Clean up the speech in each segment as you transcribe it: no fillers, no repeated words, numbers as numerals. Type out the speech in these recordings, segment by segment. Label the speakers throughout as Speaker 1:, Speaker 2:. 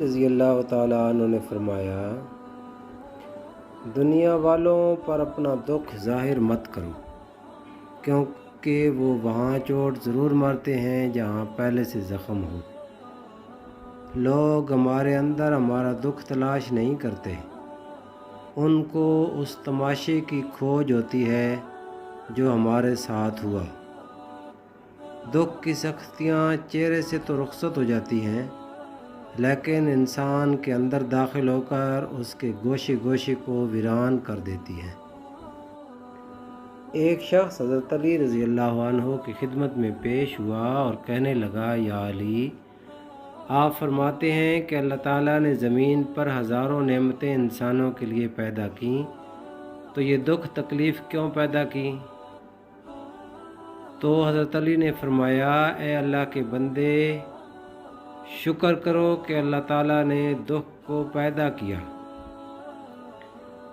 Speaker 1: رضی اللہ تعالیٰ عنہ نے فرمایا، دنیا والوں پر اپنا دکھ ظاہر مت کرو، کیونکہ وہ وہاں چوٹ ضرور مارتے ہیں جہاں پہلے سے زخم ہو۔ لوگ ہمارے اندر ہمارا دکھ تلاش نہیں کرتے، ان کو اس تماشے کی کھوج ہوتی ہے جو ہمارے ساتھ ہوا۔ دکھ کی سختیاں چہرے سے تو رخصت ہو جاتی ہیں، لیکن انسان کے اندر داخل ہو کر اس کے گوشے گوشے کو ویران کر دیتی ہیں۔ ایک شخص حضرت علی رضی اللہ عنہ کی خدمت میں پیش ہوا اور کہنے لگا، یا علی، آپ فرماتے ہیں کہ اللہ تعالیٰ نے زمین پر ہزاروں نعمتیں انسانوں کے لیے پیدا کیں، تو یہ دکھ تکلیف کیوں پیدا کی؟ تو حضرت علی نے فرمایا، اے اللہ کے بندے، شکر کرو کہ اللہ تعالیٰ نے دکھ کو پیدا کیا۔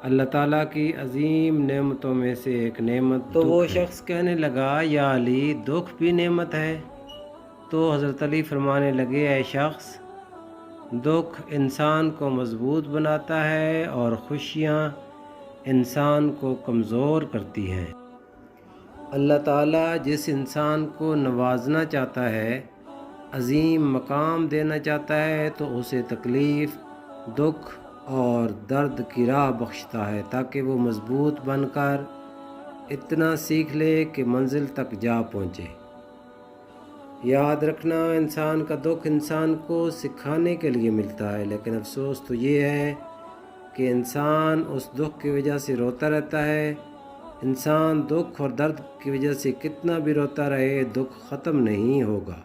Speaker 1: اللہ تعالیٰ کی عظیم نعمتوں میں سے ایک نعمت تو وہ شخص کہنے لگا، یا علی، دکھ بھی نعمت ہے؟ تو حضرت علی فرمانے لگے، اے شخص، دکھ انسان کو مضبوط بناتا ہے اور خوشیاں انسان کو کمزور کرتی ہیں۔ اللہ تعالیٰ جس انسان کو نوازنا چاہتا ہے، عظیم مقام دینا چاہتا ہے، تو اسے تکلیف، دکھ اور درد کی راہ بخشتا ہے تاکہ وہ مضبوط بن کر اتنا سیکھ لے کہ منزل تک جا پہنچے۔ یاد رکھنا، انسان کا دکھ انسان کو سکھانے کے لیے ملتا ہے، لیکن افسوس تو یہ ہے کہ انسان اس دکھ کی وجہ سے روتا رہتا ہے۔ انسان دکھ اور درد کی وجہ سے کتنا بھی روتا رہے، دکھ ختم نہیں ہوگا،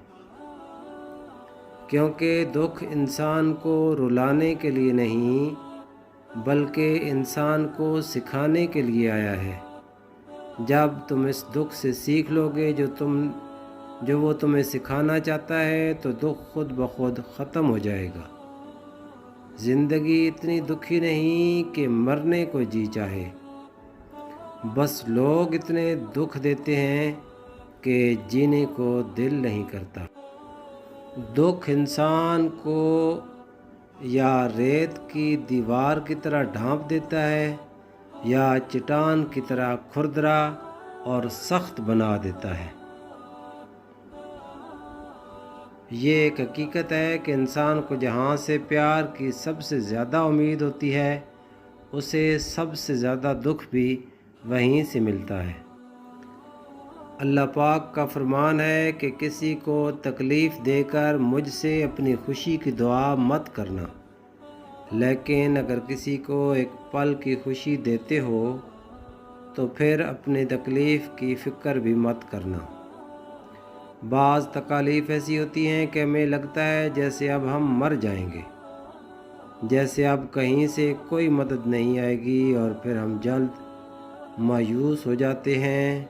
Speaker 1: کیونکہ دکھ انسان کو رلانے کے لیے نہیں بلکہ انسان کو سکھانے کے لیے آیا ہے۔ جب تم اس دکھ سے سیکھ لو گے جو وہ تمہیں سکھانا چاہتا ہے، تو دکھ خود بخود ختم ہو جائے گا۔ زندگی اتنی دکھی نہیں کہ مرنے کو جی چاہے، بس لوگ اتنے دکھ دیتے ہیں کہ جینے کو دل نہیں کرتا۔ دکھ انسان کو یا ریت کی دیوار کی طرح ڈھانپ دیتا ہے یا چٹان کی طرح کھردرا اور سخت بنا دیتا ہے۔ یہ ایک حقیقت ہے کہ انسان کو جہاں سے پیار کی سب سے زیادہ امید ہوتی ہے، اسے سب سے زیادہ دکھ بھی وہیں سے ملتا ہے۔ اللہ پاک کا فرمان ہے کہ کسی کو تکلیف دے کر مجھ سے اپنی خوشی کی دعا مت کرنا، لیکن اگر کسی کو ایک پل کی خوشی دیتے ہو تو پھر اپنی تکلیف کی فکر بھی مت کرنا۔ بعض تکالیف ایسی ہوتی ہیں کہ ہمیں لگتا ہے جیسے اب ہم مر جائیں گے، جیسے اب کہیں سے کوئی مدد نہیں آئے گی، اور پھر ہم جلد مایوس ہو جاتے ہیں